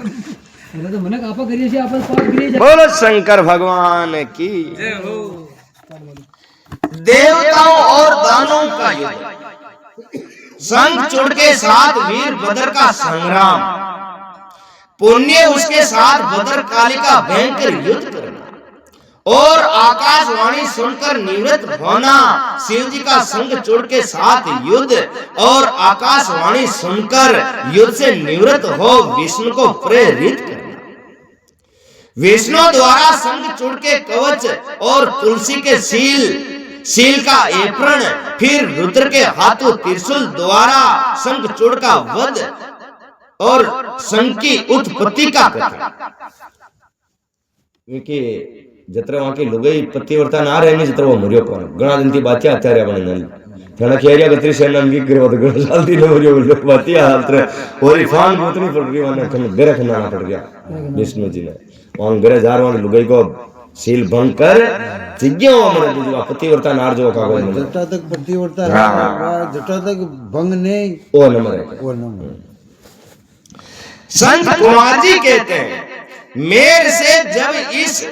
तो मनक आपा करिए छे आपन पाप करिए। बोलो शंकर भगवान की जय हो। देवताओं और दानों का युद्ध, शंख चूड़ के साथ वीर बदर का संग्राम, पुण्य उसके साथ बदर काली का भयंकर युद्ध करना और आकाशवाणी सुनकर निवृत्त होना, शिव जी का शंख चूड़ के साथ युद्ध और आकाशवाणी सुनकर युद्ध से निवृत्त हो विष्णु को प्रेरित करना। विष्णु द्वारा शंख चूड़ के कवच और तुलसी के शील का एप्रण, फिर रुद्र के हाथों त्रिशूल द्वारा शंख चूड़ का वध और शंख की उत्पत्ति का कथन। जत्र वहां के लुगाई पतिव्रता ना रहे जत्र वो मरियो कोन घणा दिन थी बातिया अत्यारे आपण नल थणा खेरिया गत्री से नम की करे तो घणा साल थी मरियो बातिया हात्र और फान गोतनी पड़ गई वने खन गरे खना पड़ गया विष्णु जी ने वहां गरे जार वहां लुगाई को शील भंग कर जिज्ञो हमरे जो पतिव्रता नार जो का कोई जटा तक पतिव्रता जटा तक भंग नहीं ओ नंबर संत कुमार जी कहते हैं, मेर से जब इस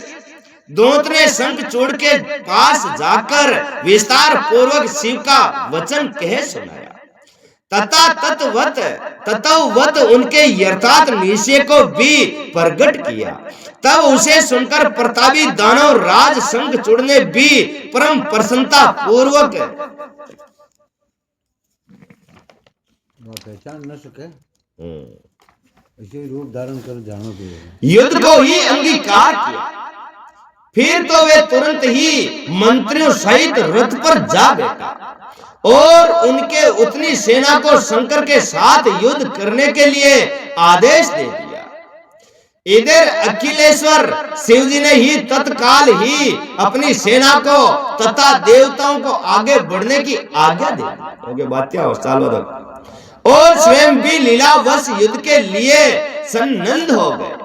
दूत ने शंख चूड़ के पास जाकर विस्तार पूर्वक शिव का वचन कह सुनाया तथा तत्वत उनके यथार्थ निश्चय को भी प्रकट किया, तब उसे सुनकर प्रतापी दानव राज शंख चूड़ ने भी परम प्रसन्नता पूर्वक पहचान न सके इसे रूप धारण कर जानो युद्ध को ही अंगीकार किया। फिर तो वे तुरंत ही मंत्रियों सहित रथ पर जा बैठा और उनके उतनी सेना को शंकर के साथ युद्ध करने के लिए आदेश दे दिया। इधर अखिलेश्वर शिव जी ने ही तत्काल ही अपनी सेना को तथा देवताओं को आगे बढ़ने की आज्ञा दे दी और स्वयं भी लीलावश युद्ध के लिए सन्नद्ध हो गए।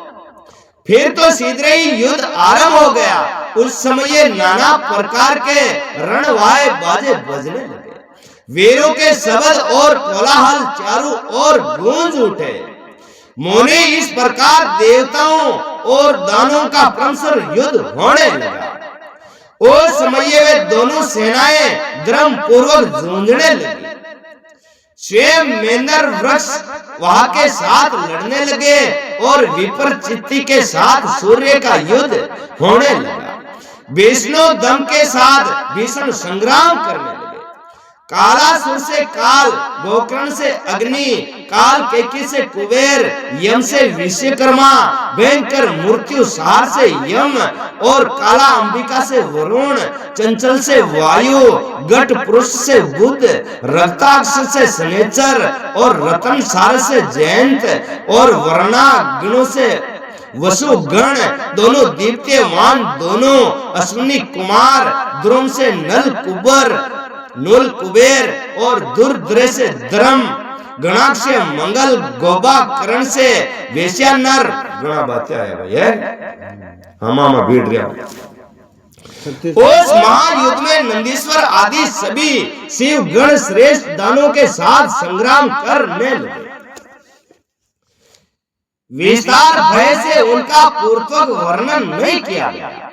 फिर तो शीघ्र ही युद्ध आरंभ हो गया। उस समय ये नाना प्रकार के रणवाए बाजे बजने लगे, वीरों के शब्द और कोलाहल चारों ओर गूंज उठे। मोने इस प्रकार देवताओं और दानों का परस्पर युद्ध होने लगा। उस समय वे दोनों सेनाएं द्रम पूर्वक जूझने लगी। स्वयं मेंदर वृक्ष वहां के साथ लड़ने लगे और विपरचित्ती के साथ सूर्य का युद्ध होने लगा। विष्णु दम के साथ भीषण संग्राम करने लगे। कालासुर से काल, गोकर्ण से अग्नि, काल केकी से कुबेर, यम से विश्वकर्मा, भयंकर मृत्यु सार से यम और काला अंबिका से वरुण, चंचल से वायु, गट पुरुष से बुध, रक्ताक्ष से शनेचर और रतन सार से जयंत और वर्णा गणों से वसु गण, दोनों दीप्यमान, दोनों अश्विनी कुमार, द्रुम से नल कुबेर और दुर्द्र से धर्म, गणाक्ष से मंगल, गोबा करण से वेश्या नर। गणा बातें आया भाई हमामा भीड़ रहा। उस महायुद्ध में नंदीश्वर आदि सभी शिव गण श्रेष्ठ दानों के साथ संग्राम करने लगे। विस्तार भय से उनका पूर्वक वर्णन नहीं किया गया।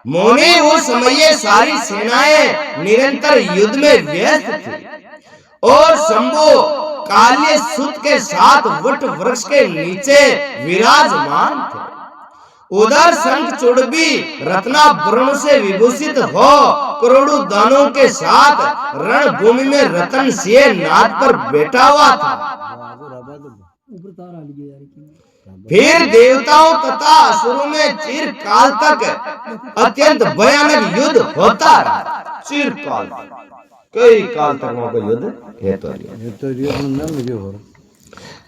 मोने उस समय सारी सेनाएं निरंतर युद्ध में व्यस्त थी और शंभु काल्य सुत के साथ वट वृक्ष के नीचे विराजमान थे। उधर शंख चूड़ भी रत्नाभरणों से विभूषित हो करोड़ों दानों के साथ रणभूमि में रतन सिंह नाद पर बैठा हुआ था। फिर देवताओं तथा असुरों में चिरकाल तक अत्यंत भयानक युद्ध होता रहा। चिरकाल कई काल तक वहां पर युद्ध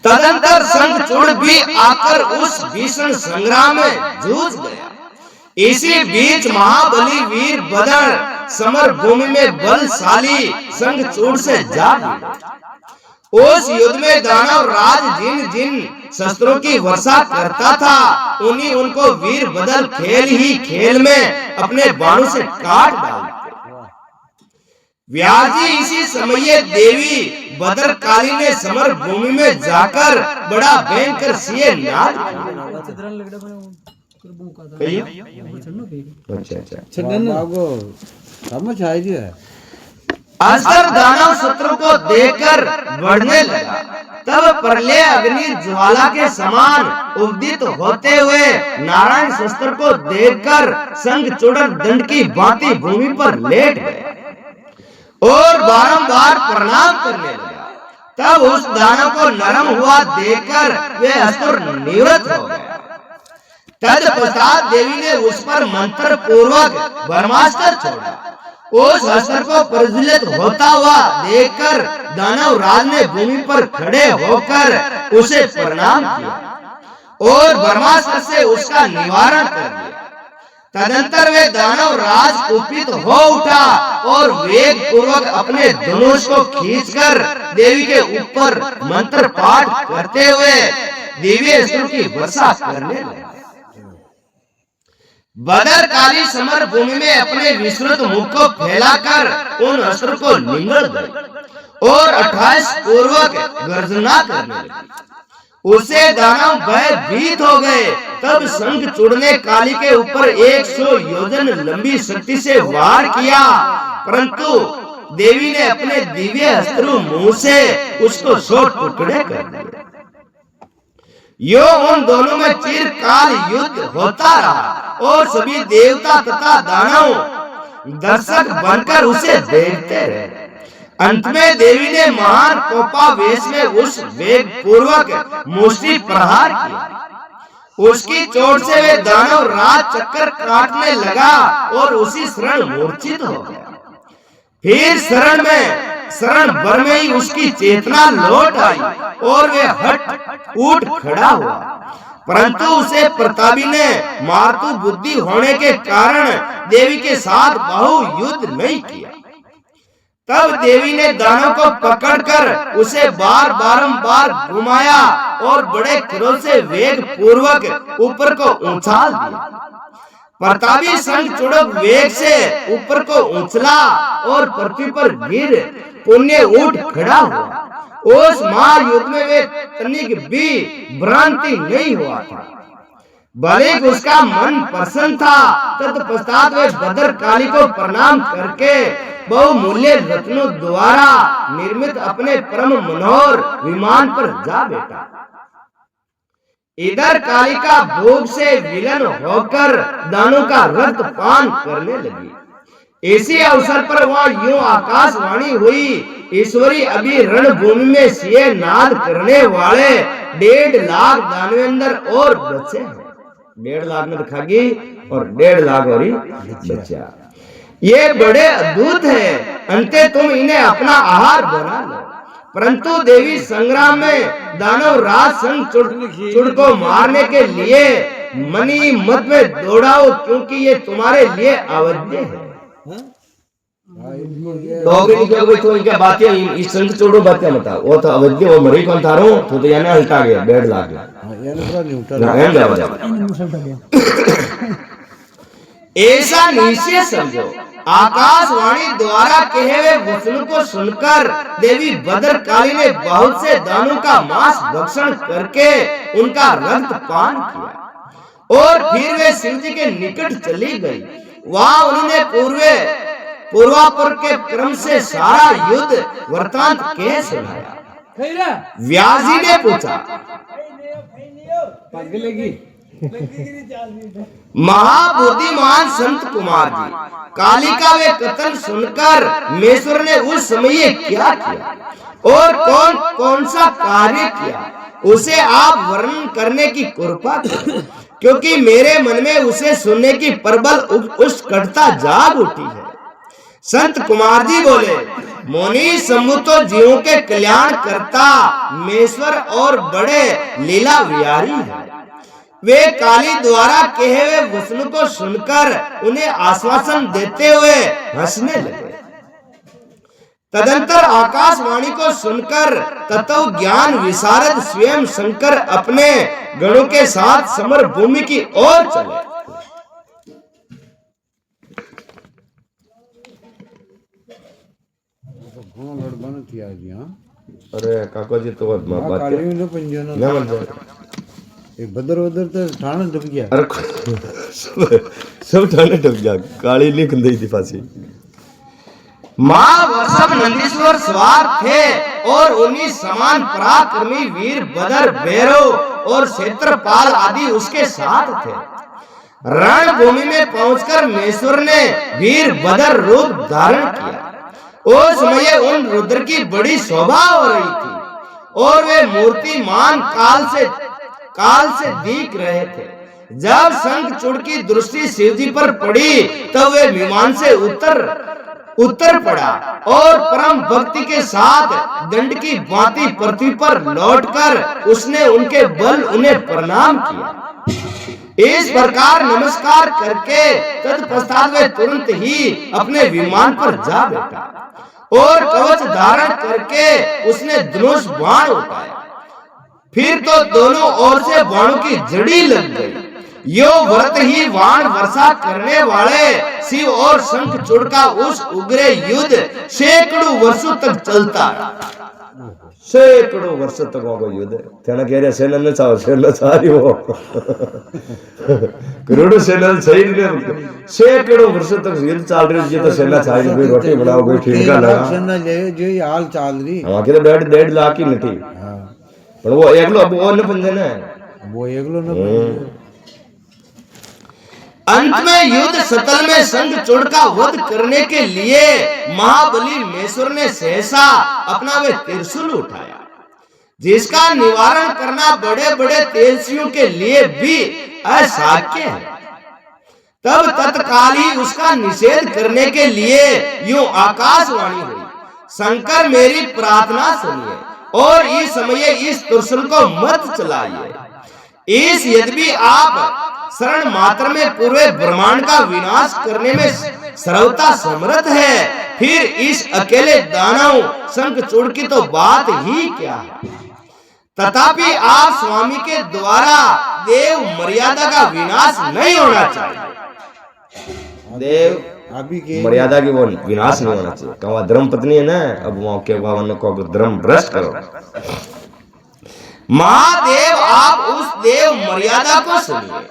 तदंतर शंख चूड़ भी आकर उस भीषण संग्राम में जूझ गया। इसी बीच महाबली वीर बदर समर भूमि में बलशाली शंख चूड़ से जा भिड़ा। उस युद्ध में दानव राज जिन जिन शस्त्रों की वर्षा करता था उन्हीं उनको वीर बदल खेल ही खेल में अपने बाणों से काट डालते। व्यास जी इसी समय देवी भद्रकाली ने समर भूमि में जाकर बड़ा भयंकर सिए नाद बाबू समझ आई है। असर दानव शत्रु को देखकर बढ़ने लगा। तब प्रलय अग्नि ज्वाला के समान उद्दित होते हुए नारायण शस्त्र को देखकर संग चूड़क दंड की भांति भूमि पर लेट गए और बारंबार प्रणाम करने लगा। तब उस दानव को नरम हुआ देखकर वे असुर निवृत्त हो गया। तत्पश्चात देवी ने उस पर मंत्र पूर्वक ब्रह्मास्त्र छोड़ा। उस अस्त्र को प्रज्वलित होता हुआ देखकर दानव राज ने भूमि पर खड़े होकर उसे प्रणाम किया और ब्रह्मास्त्र से उसका निवारण कर दिया। तदंतर वे दानव राज कुपित हो उठा और वेग पूर्वक अपने धनुष को खींचकर देवी के ऊपर मंत्र पाठ करते हुए दिव्य अस्त्र की वर्षा करने लगा। भद्रकाली समर भूमि में अपने विस्तृत मुख को फैलाकर उन अस्त्र को निगल गई और 28 पूर्वक गर्जना करने लगी। उसे दानव भयभीत हो गए। तब शंख चूड़ने काली के ऊपर 100 योजन लंबी शक्ति से वार किया, परंतु देवी ने अपने दिव्य अस्त्र मुंह से उसको 100 टुकड़े कर दिए। यो उन दोनों में चिरकाल युद्ध होता रहा और सभी देवता तथा दानव दर्शक बनकर उसे देखते रहे। अंत में देवी ने महान कोपावेश में उस वेग पूर्वक मुष्टि प्रहार किया। उसकी चोट से वे दानव राज चक्कर काटने लगा और उसी क्षण मूर्छित हो गया। फिर शरण भर में ही उसकी चेतना लौट आई और वे हट उठ खड़ा हुआ, परंतु उसे प्रतापी ने मातु बुद्धि होने के कारण देवी के साथ बहु युद्ध नहीं किया। तब देवी ने दानव को पकड़कर उसे बारंबार घुमाया और बड़े क्रोध से वेग पूर्वक ऊपर को उछाल दिया। प्रतापी शंख चूड़क वेग से ऊपर को उछला और पृथ्वी पर गिर पुण्य उठ खड़ा हुआ। उस महायुद्ध में वे तनिक भी भ्रांति नहीं हुआ था, भले उसका मन प्रसन्न था। तत्पश्चात वे भद्रकाली को प्रणाम करके बहुमूल्य रत्नों द्वारा निर्मित अपने परम मनोहर विमान पर जा बैठा। इधर कालिका भोग से विलन होकर दानों का रक्त पान करने लगी। इसी अवसर पर वह यूं आकाशवाणी हुई, ईश्वरी अभी रणभूमि में सिए नाद करने वाले 1.5 लाख दानवेंद्र और बच्चे हैं। 1.5 लाख में दिखागी और 1.5 लाख और ही बच्चा। ये बड़े अद्भुत है, अंते तुम इन्हें अपना आहार बना लो। परंतु देवी संग्राम में दानव राज संग चुड़ को मारने के लिए मनी मत में दौड़ाओ, क्योंकि ये तुम्हारे लिए अवध्य है। तो इनके बातें इस संग चुड़ो बातें बता, वो तो अवध्य वो मरी कौन थारो तो यानी हल्टा गया 1.5 लाख। ऐसा निश्चय समझो। आकाशवाणी द्वारा कहे हुए वचन को सुनकर देवी भद्रकाली ने बहुत से दानों का मांस भक्षण करके उनका रक्त पान किया और फिर वे शिव जी के निकट चली गई। वहां उन्होंने पूर्वापर के क्रम से सारा युद्ध वृतांत कह सुनाया। व्यास जी ने पूछा, महाबुद्धिमान संत कुमार जी, कालिका वे कथन सुनकर मेश्वर ने उस समय क्या किया और कौन सा कार्य किया, उसे आप वर्णन करने की कृपा करें, क्योंकि मेरे मन में उसे सुनने की प्रबल उत्कंठा जाग उठी है। संत कुमार जी बोले, मोनी सम्मुतो जीवों के कल्याण करता मेश्वर और बड़े लीला विहारी है। वे काली द्वारा कहे हुए वचन को सुनकर उन्हें आश्वासन देते हुए हंसने लगे। तदंतर आकाशवाणी को सुनकर तत्व ज्ञान विशारद स्वयं शंकर अपने गणों के साथ समर भूमि की ओर चले। हाँ लड़का ने किया जी हाँ अरे काका जी तो बात काली में पंजो ना ना मत एक बदर बदर तो ठाणे डूब गया अरे सब ठाणे डूब गया काली लिख दी थी फांसी मां वसव नंदीश्वर सवार थे और उन्हीं समान पराक्रमी वीर बदर भैरव और क्षेत्रपाल आदि उसके साथ थे। रणभूमि में पहुंचकर महेश्वर ने वीर बदर रूप धारण किया। उस समय उन रुद्र की बड़ी शोभा हो रही थी और वे मूर्तिमान काल से दिख रहे थे। जब शंखचूड़ की दृष्टि शिवजी पर पड़ी तब वे विमान से उतर पड़ा और परम भक्ति के साथ दंड की भांति पृथ्वी पर लौटकर उसने उनके बल उन्हें प्रणाम किया। इस प्रकार नमस्कार करके तत्पश्चात वे तुरंत ही अपने विमान पर जा बैठा और कवच धारण करके उसने धनुष बाण उठाया। फिर तो दोनों ओर से बाणों की झड़ी लग गई। यो व्रत ही बाण वर्षा करने वाले शिव और शंखचूड़ का उस उग्र युद्ध सैकड़ों वर्षों तक चलता। सैकड़ों वर्षों तक होगा युद्ध। तेना कह रहे सेना न चाहो सेना सारी हो करोड़ों सेना सही ने सैकड़ों वर्षों तक युद्ध चल रही है। तो सेना सारी कोई रोटी बनाओ कोई ठीक लगा सेना जो हाल चल रही हां के 1.5 लाख की नटी हां पर वो एकलो वो न पंजे ने वो एकलो न अंत में युद्ध स्थल में शंखचूड़ का वध करने के लिए महाबली महेश्वर ने सहसा अपना वे त्रिशूल उठाया जिसका निवारण करना बड़े बड़े तेजस्वियों के लिए भी अशक्य है। तब तत्काल ही उसका निषेध करने के लिए यूं आकाशवाणी हुई, शंकर मेरी प्रार्थना सुनिए और इस समय इस त्रिशूल को मत चलाइए। इस यद्यपि आप शरण मात्र में पूरे ब्रह्मांड का विनाश करने में सर्वथा समर्थ है, फिर इस अकेले दानव शंखचूड़ की तो बात ही क्या है। तथापि आप स्वामी के द्वारा देव मर्यादा का विनाश नहीं होना चाहिए। देव मर्यादा की वो विनाश नहीं होना चाहिए। कहा धर्म पत्नी है ना, अब वहां के भवन को धर्म भ्रष्ट करो। महादेव आप उस देव मर्यादा को सुनिए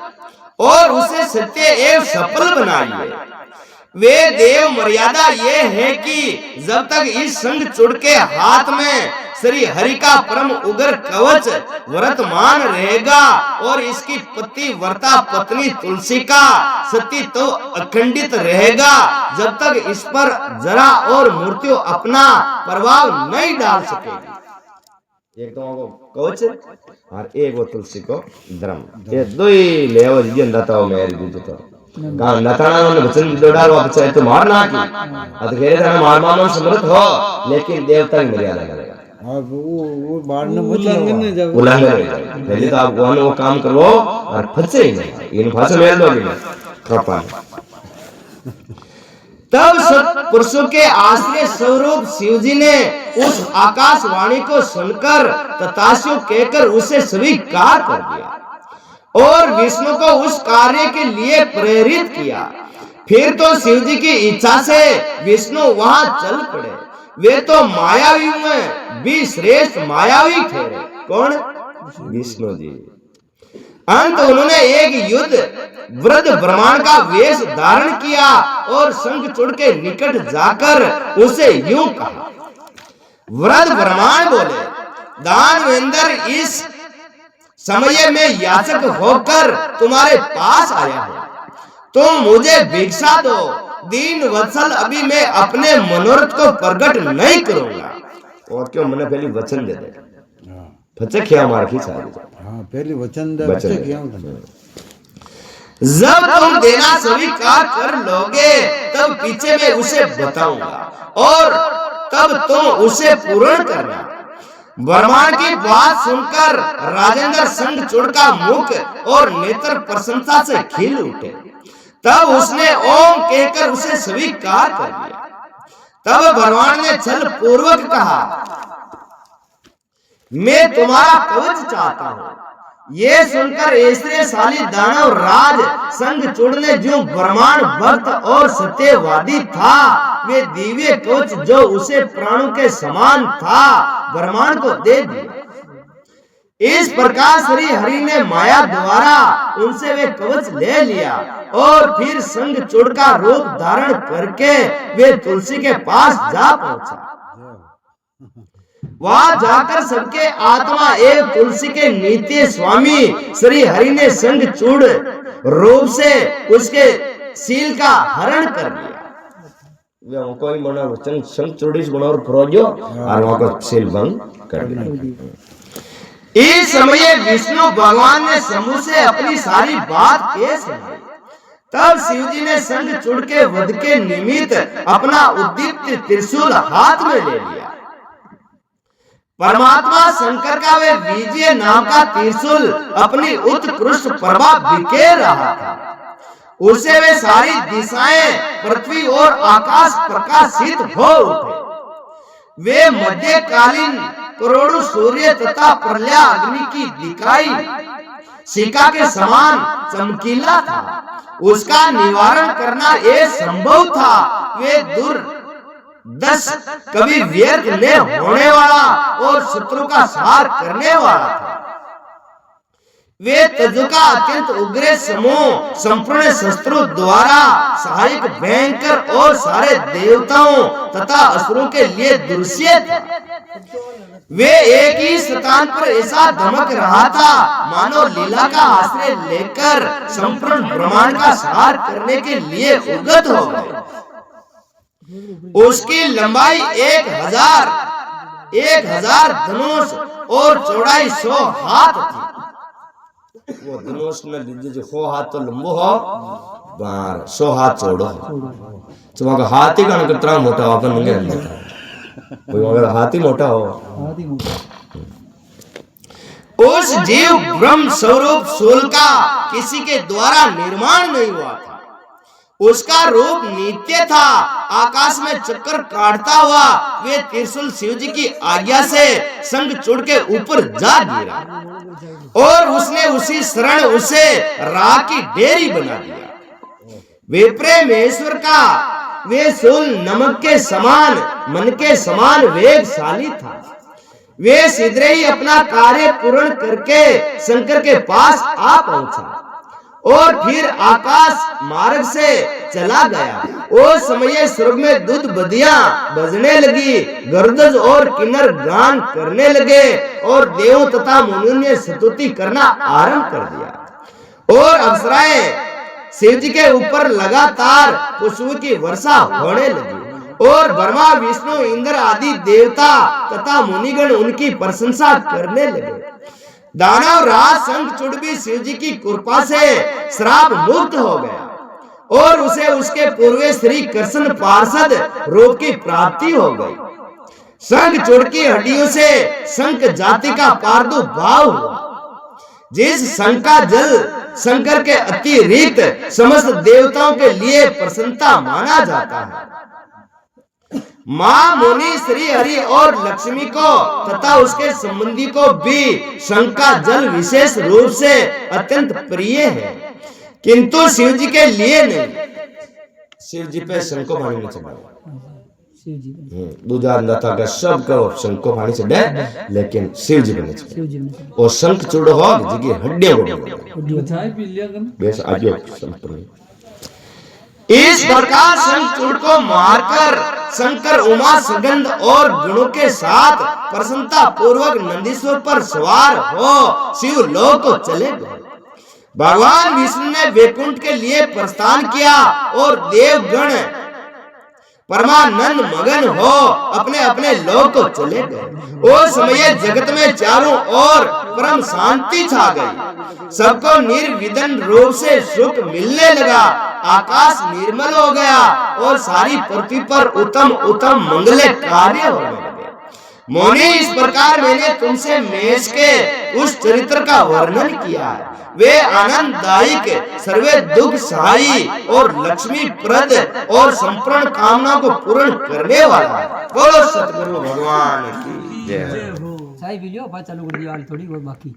और उसे सत्य एवं सफल बनाइए। वे देव मर्यादा ये है कि जब तक इस शंखचूड़ के हाथ में श्री हरि का परम उग्र कवच वर्तमान रहेगा और इसकी पति वर्ता पत्नी तुलसी का सत्य तो अखंडित रहेगा, जब तक इस पर जरा और मृत्यु अपना प्रभाव नहीं डाल सकेगी। एक तो वो कवच और एक वो तुलसी को धर्म, ये दो ही ले आओ जी अंदाता हो मेरे भी तो कहा नताना ने वचन दोडार वापस है तो मारना की अत घेरे तना मार मानो समर्थ हो, लेकिन देवता की मर्यादा करेगा और वो बाढ़ न मत उल्लंघन हो जाए। पहले तो आप वो काम करो और फंसे ही नहीं, इन फंसे मेल दोगे ना खपा। तब सत्पुरुषों के आश्रय स्वरूप शिवजी ने उस आकाशवाणी को सुनकर तथास्तु कहकर उसे स्वीकार कर दिया और विष्णु को उस कार्य के लिए प्रेरित किया। फिर तो शिवजी की इच्छा से विष्णु वहां चल पड़े। वे तो मायावी में भी श्रेष्ठ मायावी ठहरे। कौन? विष्णु जी। अंत उन्होंने एक युद्ध वृद्ध ब्रह्मांड का वेश धारण किया और शंखचूड़ के निकट जाकर उसे यूं कहा, वृद्ध ब्रह्मांड बोले, दानवेंद्र इस समय में याचक होकर तुम्हारे पास आया हूं, तुम मुझे भिक्षा दो। दीन वत्सल अभी मैं अपने मनोरथ को प्रकट नहीं करूंगा। और क्यों मैंने पहले वचन दे दे फचे क्या मार की सारी। हां पहले वचन दे बच्चे क्या जब तुम देना स्वीकार कर लोगे तब पीछे मैं उसे बताऊंगा और तब तुम उसे पूर्ण करना। ब्रह्मांड की बात सुनकर राजेंद्र शंखचूड़ का मुख और नेत्र प्रशंसा से खिल उठे। तब उसने ओम कहकर उसे स्वीकार कर लिया। तब भगवान ने छल पूर्वक कहा, मैं तुम्हारा कवच चाहता हूं। ये सुनकर ऐश्वर्यशाली दानव राज शंखचूड़ ने जो ब्रह्मांड भक्त और सत्यवादी था वे दिव्य कवच जो उसे प्राणों के समान था ब्रह्मांड को दे दिया। इस प्रकार श्री हरि ने माया द्वारा उनसे वे कवच ले लिया और फिर संग चूड़ का रूप धारण करके वे तुलसी के पास जा पहुंचा। वहां जाकर सबके आत्मा एवं तुलसी के नित्य स्वामी श्री हरि ने संग चूड़ रूप से उसके सील का हरण कर लिया। वे कोई मना वचन संग चूड़ीस बनावर फरोजो और वहां को सील भंग कर दिया। इस समय विष्णु भगवान ने शंभु से अपनी सारी बात कह सुनाई। तब शिव जी ने संग चूड़ के वध के निमित्त अपना उद्दीप्त त्रिशूल हाथ में ले लिया। परमात्मा शंकर का वे विजय नाम का त्रिशूल अपनी उत्कृष्ट प्रभा बिखेर रहा था। उसे वे सारी दिशाएं पृथ्वी और आकाश प्रकाशित हो उठे। वे मध्यकालीन करोड़ों सूर्य तथा प्रलय अग्नि की दिखाई सिक्का के समान चमकीला था। उसका निवारण करना ये संभव था। वे दूर 10 कभी व्यर्थ न होने वाला और शत्रु का संहार करने वाला था। वे तजुका अत्यंत उग्र समूह संपूर्ण शस्त्रों द्वारा सहायक भयंकर और सारे देवताओं तथा असुरों के लिए दुर्शय था। वे एक ही स्थान पर ऐसा धमक रहा था मानो लीला का आश्रय लेकर संपूर्ण ब्रह्मांड का संहार करने के लिए उद्यत हो गए। उसकी लंबाई 1000 धनुष और चौड़ाई 100 हाथ थी। वो धनुष में लीजिए जो 100 हाथ तो लंबो हो 100 हाथ चौड़ो हो। तो हाथी का कितना मोटा हो अपन नहीं जानता। कोई अगर हाथी मोटा हो उस जीव ब्रह्म स्वरूप शूल का किसी के द्वारा निर्माण नहीं हुआ था। उसका रूप नित्य था। आकाश में चक्कर काटता हुआ वे त्रिशूल शिव जी की आज्ञा से संग चूड़ के ऊपर जा गिरा और उसने उसी शरण उसे राख की डेरी बना दिया। वे प्रेमेश्वर का वे शूल नमक के समान मन के समान वेगशाली था। वे शीघ्र ही अपना कार्य पूर्ण करके शंकर के पास आ पहुंचा और फिर आकाश मार्ग से चला गया। उस समय स्वर्ग में दूध बदियां बजने लगी, गर्दज और किन्नर गान करने लगे और देवों तथा मुनियों ने स्तुति करना आरंभ कर दिया और अप्सराएं शिव जी के ऊपर लगातार पुष्पों की वर्षा होने लगी और ब्रह्मा विष्णु इंद्र आदि देवता तथा मुनिगण उनकी प्रशंसा करने लगे। दानव राज शंख चूड़ भी शिव जी की कृपा से श्राप मुक्त हो गया और उसे उसके पूर्व श्री कृष्ण पार्षद रूप की प्राप्ति हो गई। शंख चूड़ की हड्डियों से शंख जाति का प्रादुर्भाव हुआ। जिस शंख का जल शंकर के अतिरिक्त समस्त देवताओं के लिए प्रसन्नता माना जाता है। माँ मुनि श्री हरि और लक्ष्मी को तथा उसके संबंधी को भी शंख का जल विशेष रूप से अत्यंत प्रिय है, किंतु शिव जी के लिए नहीं। शिव जी पे शंख को पानी में चढ़ाया। दूजा अंदाता का सब का शंख को पानी चढ़े, लेकिन शिव जी बने चढ़े और शंख चूड़ हो जी की हड्डियां बड़ी। इस प्रकार शंख चूड़ को मारकर शंकर उमा सुगंध और गुणों के साथ प्रसन्नता पूर्वक नंदीश्वर पर सवार हो शिव लोक को चले गए। भगवान विष्णु ने वैकुंठ के लिए प्रस्थान किया और देवगण परमानंद मगन हो अपने अपने लोक को चले गए। उस समय जगत में चारों ओर परम शांति छा गई। सबको निर्विघ्न रूप से सुख मिलने लगा। आकाश निर्मल हो गया और सारी पृथ्वी पर उत्तम उत्तम मंगल कार्य होने लगे। मोनी, इस प्रकार मैंने तुमसे मेष के उस चरित्र का वर्णन किया है। वे आनंददायक, सर्वे दुख सहायी और लक्ष्मी प्रद और संपूर्ण कामना को पूर्ण करने वाला है। बोलो सतगुरु भगवान की जय। चाय पी लियो, चालू कर दिया थोड़ी बहुत बाकी।